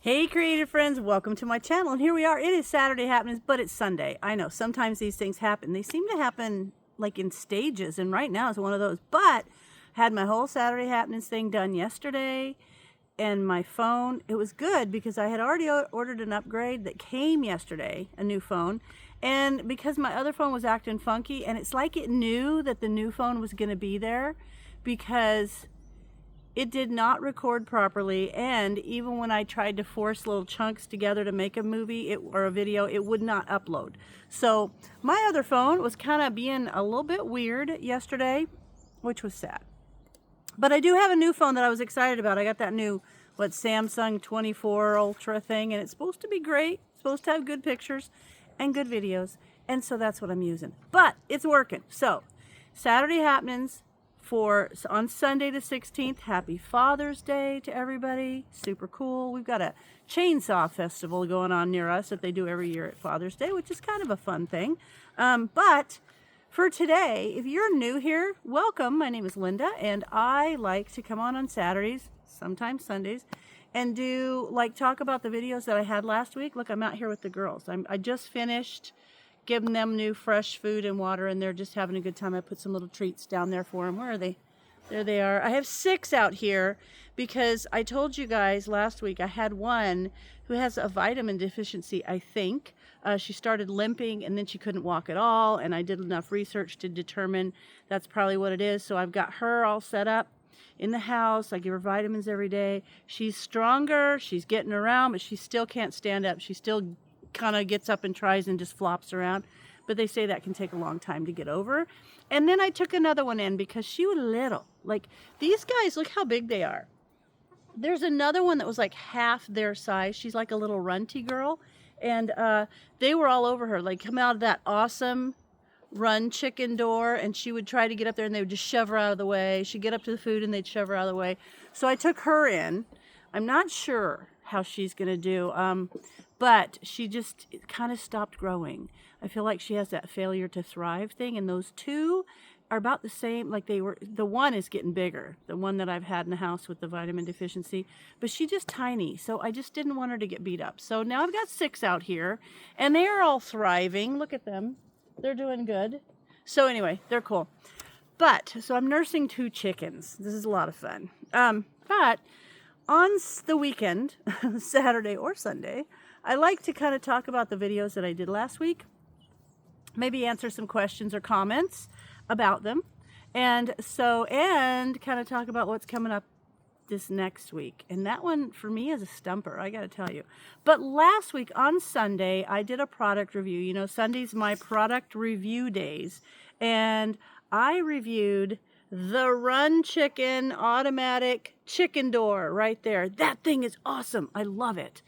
Hey creative friends, welcome to my channel. And here we are. It is Saturday happenings, but it's Sunday. I know sometimes these things happen. They seem to happen like in stages, and right now is one of those. But I had my whole Saturday happenings thing done yesterday, and my phone, it was good because I had already ordered an upgrade that came yesterday, a new phone. And because my other phone was acting funky, and it's like it knew that the new phone was going to be there because it did not record properly, and even when I tried to force little chunks together to make a movie or a video, it would not upload. So my other phone was kind of being a little bit weird yesterday, which was sad. But I do have a new phone that I was excited about. I got that new, Samsung 24 Ultra thing, and it's supposed to be great. It's supposed to have good pictures and good videos, and so that's what I'm using. But it's working. So Saturday happenings. On Sunday the 16th, happy Father's Day to everybody. Super cool. We've got a chainsaw festival going on near us that they do every year at Father's Day, which is kind of a fun thing. But for today, if you're new here, welcome. My name is Linda, and I like to come on Saturdays, sometimes Sundays, and talk about the videos that I had last week. Look, I'm out here with the girls. I just finished giving them new fresh food and water, and they're just having a good time. I put some little treats down there for them. Where are they? There they are. I have 6 out here because I told you guys last week I had one who has a vitamin deficiency, I think. She started limping, and then she couldn't walk at all, and I did enough research to determine that's probably what it is. So I've got her all set up in the house. I give her vitamins every day. She's stronger. She's getting around, but she still can't stand up. She still kind of gets up and tries and just flops around, but they say that can take a long time to get over. And then I took another one in because she was little. Like, these guys, look how big they are. There's another one that was like half their size. She's like a little runty girl, and they were all over her, like come out of that awesome run chicken door, and she would try to get up there and they would just shove her out of the way. She'd get up to the food and they'd shove her out of the way. So I took her in. I'm not sure how she's gonna do, but she just kind of stopped growing. I feel like she has that failure to thrive thing, and those two are about the same. Like they were, the one is getting bigger, the one that I've had in the house with the vitamin deficiency, but she's just tiny, so I just didn't want her to get beat up. So now I've got 6 out here, and they are all thriving. Look at them. They're doing good. So anyway, they're cool. But, so I'm nursing 2 chickens. This is a lot of fun. But on the weekend, Saturday or Sunday, I like to kind of talk about the videos that I did last week, maybe answer some questions or comments about them, and kind of talk about what's coming up this next week. And that one for me is a stumper, I gotta tell you. But last week on Sunday, I did a product review. You know, Sunday's my product review days, and I reviewed the Run Chicken automatic chicken door right there. That thing is awesome. I love it.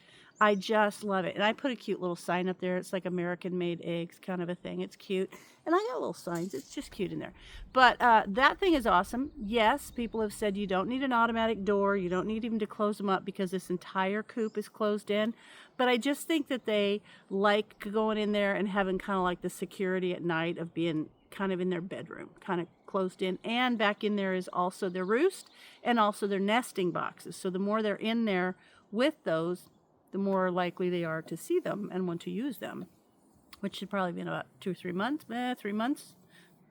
I just love it. And I put a cute little sign up there. It's like American made eggs kind of a thing. It's cute. And I got little signs. It's just cute in there. But that thing is awesome. Yes, people have said you don't need an automatic door. You don't need even to close them up because this entire coop is closed in. But I just think that they like going in there and having kind of like the security at night of being kind of in their bedroom, kind of closed in. And back in there is also their roost and also their nesting boxes. So the more they're in there with those, the more likely they are to see them and want to use them, which should probably be in about 2 or 3 months, 3 months,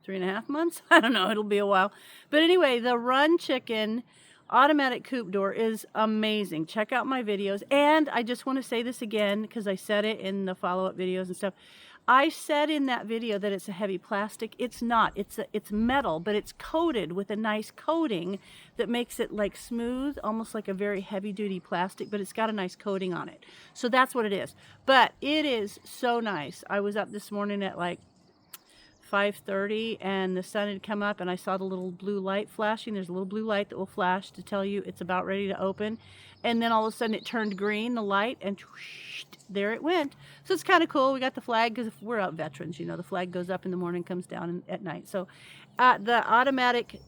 3.5 months. I don't know. It'll be a while. But anyway, the Run Chicken automatic coop door is amazing. Check out my videos. And I just want to say this again because I said it in the follow-up videos and stuff. I said in that video that it's a heavy plastic. It's not. It's metal, but it's coated with a nice coating that makes it like smooth, almost like a very heavy-duty plastic, but it's got a nice coating on it. So that's what it is. But it is so nice. I was up this morning at like 5:30, and the sun had come up, and I saw the little blue light flashing. There's a little blue light that will flash to tell you it's about ready to open. And then all of a sudden it turned green, the light, and whoosh, there it went. So it's kind of cool. We got the flag because we're out veterans, you know, the flag goes up in the morning, comes down at night. So the automatic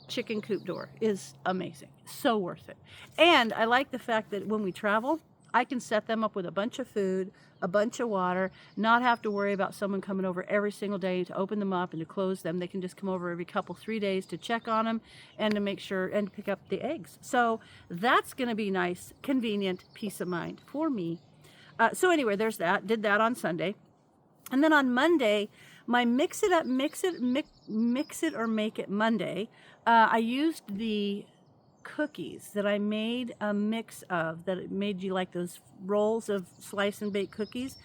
chicken coop door is amazing. So worth it. And I like the fact that when we travel, I can set them up with a bunch of food, a bunch of water, not have to worry about someone coming over every single day to open them up and to close them. They can just come over every couple, 3 days to check on them and to make sure and pick up the eggs. So that's going to be nice, convenient, peace of mind for me. So anyway, there's that. Did that on Sunday. And then on Monday, my mix it or make it Monday, I used the cookies that I made a mix of, that it made you like those rolls of slice and bake cookies.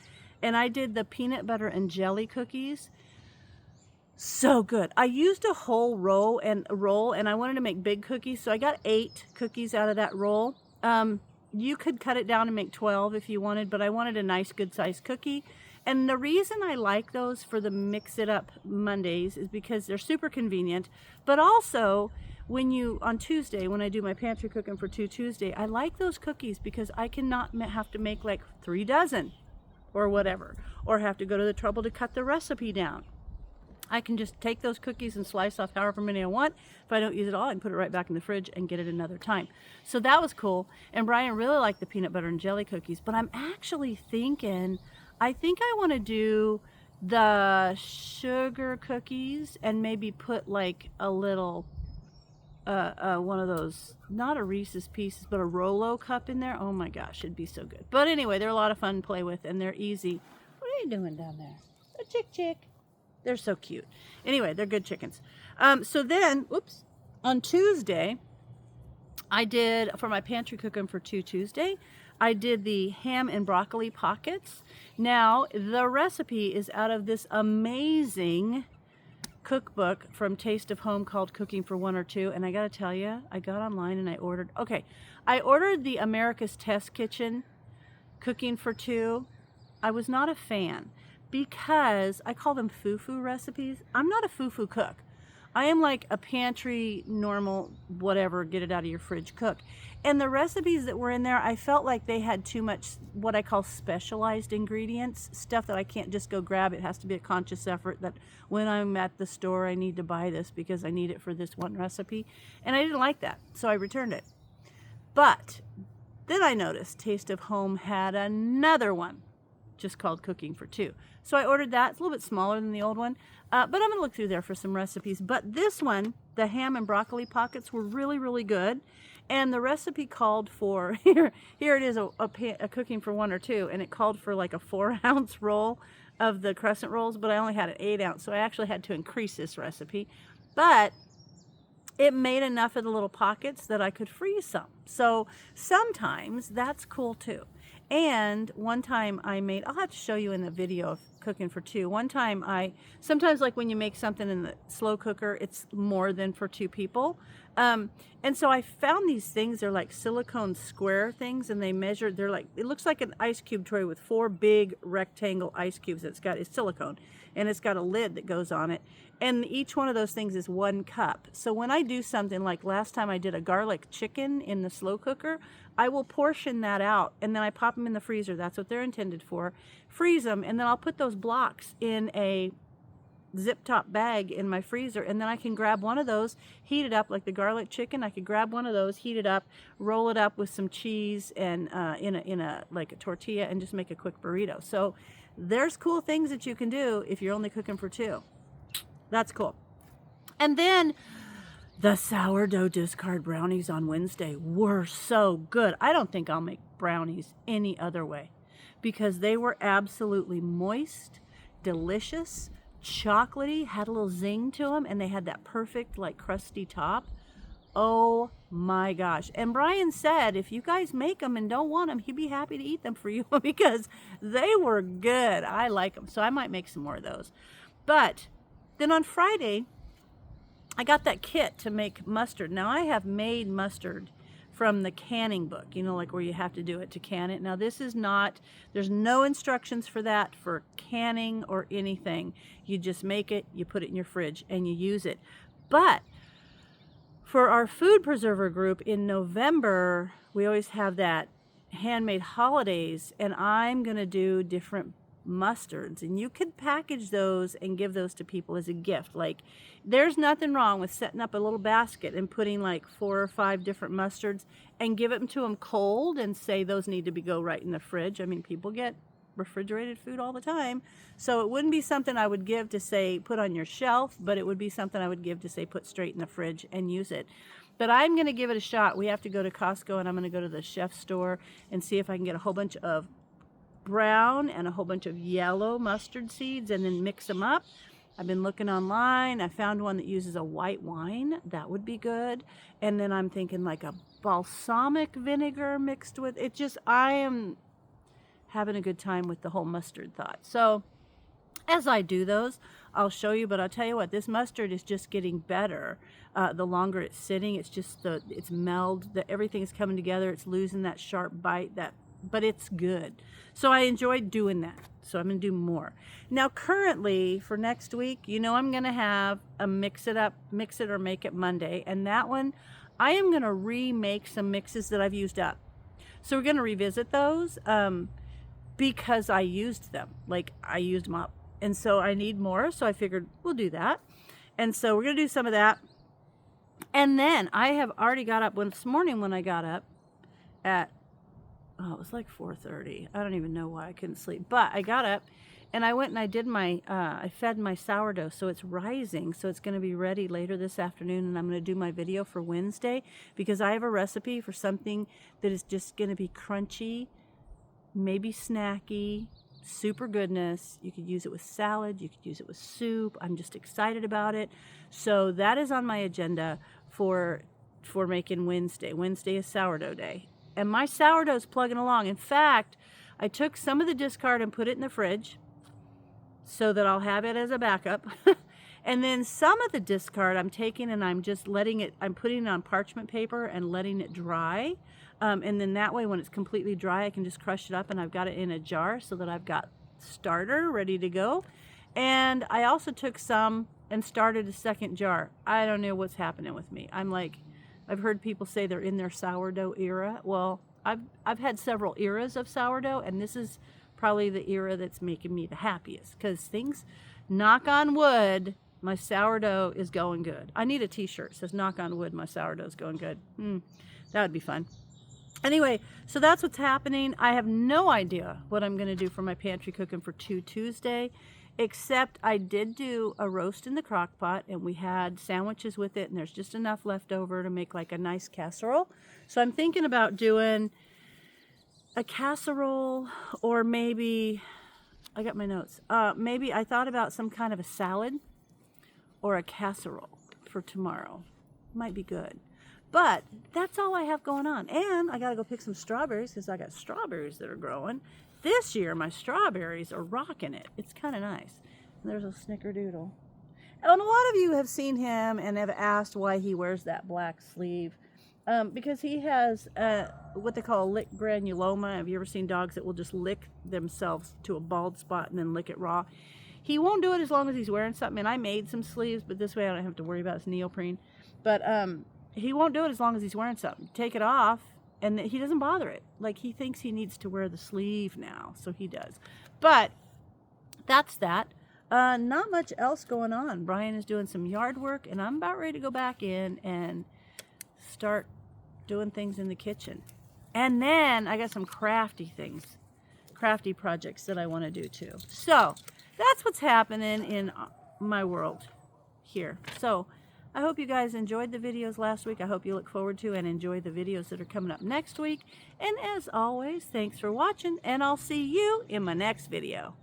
And I did the peanut butter and jelly cookies. So good. I used a whole roll and I wanted to make big cookies. So I got 8 cookies out of that roll. You could cut it down and make 12 if you wanted, but I wanted a nice good sized cookie. And the reason I like those for the Mix It Up Mondays is because they're super convenient, but also on Tuesday, when I do my pantry cooking for 2 Tuesday, I like those cookies because I cannot have to make like 3 dozen or whatever, or have to go to the trouble to cut the recipe down. I can just take those cookies and slice off however many I want. If I don't use it all, I can put it right back in the fridge and get it another time. So that was cool. And Brian really liked the peanut butter and jelly cookies, but I'm actually thinking, I think I want to do the sugar cookies and maybe put like a little, one of those, not a Reese's Pieces, but a Rolo cup in there. Oh my gosh, it'd be so good. But anyway, they're a lot of fun to play with and they're easy. What are you doing down there? A chick. They're so cute. Anyway, they're good chickens. So then, on Tuesday, I did, for my pantry cooking for 2 Tuesday, I did the ham and broccoli pockets. Now, the recipe is out of this amazing cookbook from Taste of Home called Cooking for One or Two. And I got to tell you, I got online and I ordered the America's Test Kitchen Cooking for Two. I was not a fan because I call them foo-foo recipes. I'm not a foo-foo cook. I am like a pantry, normal, whatever, get it out of your fridge cook. And the recipes that were in there, I felt like they had too much what I call specialized ingredients, stuff that I can't just go grab. It has to be a conscious effort that when I'm at the store, I need to buy this because I need it for this one recipe. And I didn't like that, so I returned it. But then I noticed Taste of Home had another one just called Cooking for Two. So I ordered that. It's a little bit smaller than the old one, but I'm going to look through there for some recipes. But this one, the ham and broccoli pockets, were really, really good. And the recipe called for, here it is, a Cooking for One or Two, and it called for like a 4-ounce roll of the crescent rolls, but I only had an 8-ounce, so I actually had to increase this recipe. But it made enough of the little pockets that I could freeze some. So sometimes that's cool too. And one time I made, I'll have to show you in the video of Cooking for Two. One time sometimes like when you make something in the slow cooker, it's more than for 2 people. And so I found these things, they're like silicone square things, and they're like, it looks like an ice cube tray with 4 big rectangle ice cubes. It's silicone, and it's got a lid that goes on it. And each one of those things is 1 cup. So when I do something like last time I did a garlic chicken in the slow cooker, I will portion that out and then I pop them in the freezer. That's what they're intended for. Freeze them, and then I'll put those blocks in a zip top bag in my freezer, and then I can grab one of those, heat it up like the garlic chicken. I could grab one of those, heat it up, roll it up with some cheese and in a like a tortilla, and just make a quick burrito. So there's cool things that you can do if you're only cooking for 2. That's cool. And then the sourdough discard brownies on Wednesday were so good. I don't think I'll make brownies any other way because they were absolutely moist, delicious, chocolatey, had a little zing to them, and they had that perfect like crusty top. Oh my gosh. And Brian said if you guys make them and don't want them, he'd be happy to eat them for you because they were good. I like them. So I might make some more of those. But then on Friday, I got that kit to make mustard. Now I have made mustard from the canning book, like where you have to do it to can it. Now this is not, there's no instructions for that for canning or anything. You just make it, you put it in your fridge, and you use it. But for our food preserver group in November, we always have that handmade holidays, and I'm going to do different mustards, and you could package those and give those to people as a gift. Like, there's nothing wrong with setting up a little basket and putting like 4 or 5 different mustards and give them to them cold and say those need to go right in the fridge. I mean, people get refrigerated food all the time, so it wouldn't be something I would give to say put on your shelf, but it would be something I would give to say put straight in the fridge and use it. But I'm going to give it a shot. We have to go to Costco, and I'm going to go to the chef store and see if I can get a whole bunch of brown and a whole bunch of yellow mustard seeds and then mix them up. I've been looking online. I found one that uses a white wine. That would be good. And then I'm thinking like a balsamic vinegar mixed with it. Just, I am having a good time with the whole mustard thought. So as I do those, I'll show you, but I'll tell you what, this mustard is just getting better. The longer it's sitting, it's just it's everything is coming together. It's losing that sharp bite, but it's good. So I enjoyed doing that. So I'm going to do more. Now currently for next week, I'm going to have a mix it or make it Monday. And that one, I am going to remake some mixes that I've used up. So we're going to revisit those because I used them. Like, I used them up. And so I need more. So I figured we'll do that. And so we're going to do some of that. And then I have already got up this morning when I got up at, it was like 4:30. I don't even know why I couldn't sleep. But I got up and I went and I did I fed my sourdough. So it's rising. So it's going to be ready later this afternoon. And I'm going to do my video for Wednesday because I have a recipe for something that is just going to be crunchy, maybe snacky, super goodness. You could use it with salad. You could use it with soup. I'm just excited about it. So that is on my agenda for making Wednesday. Wednesday is sourdough day. And my sourdough is plugging along. In fact, I took some of the discard and put it in the fridge so that I'll have it as a backup. And then some of the discard I'm taking and I'm just I'm putting it on parchment paper and letting it dry. And then that way when it's completely dry, I can just crush it up and I've got it in a jar so that I've got starter ready to go. And I also took some and started a second jar. I don't know what's happening with me. I've heard people say they're in their sourdough era. Well, I've had several eras of sourdough, and this is probably the era that's making me the happiest because things, knock on wood, my sourdough is going good. I need a t-shirt that says knock on wood, my sourdough is going good. That would be fun. Anyway, so that's what's happening. I have no idea what I'm going to do for my pantry cooking for Tuesday, except I did do a roast in the crock pot and we had sandwiches with it and there's just enough left over to make like a nice casserole. So I'm thinking about doing a casserole or maybe, I got my notes, maybe I thought about some kind of a salad or a casserole for tomorrow. Might be good. But that's all I have going on. And I got to go pick some strawberries because I got strawberries that are growing. This year, my strawberries are rocking it. It's kind of nice. And there's a snickerdoodle. And a lot of you have seen him and have asked why he wears that black sleeve. Because he has what they call lick granuloma. Have you ever seen dogs that will just lick themselves to a bald spot and then lick it raw? He won't do it as long as he's wearing something. And I made some sleeves, but this way I don't have to worry about his neoprene. But he won't do it as long as he's wearing something. Take it off, and he doesn't bother it. Like, he thinks he needs to wear the sleeve now, so he does. But that's that. Not much else going on. Brian is doing some yard work, and I'm about ready to go back in and start doing things in the kitchen. And then I got some crafty projects that I want to do too. So that's what's happening in my world here. So I hope you guys enjoyed the videos last week. I hope you look forward to and enjoy the videos that are coming up next week. And as always, thanks for watching, and I'll see you in my next video.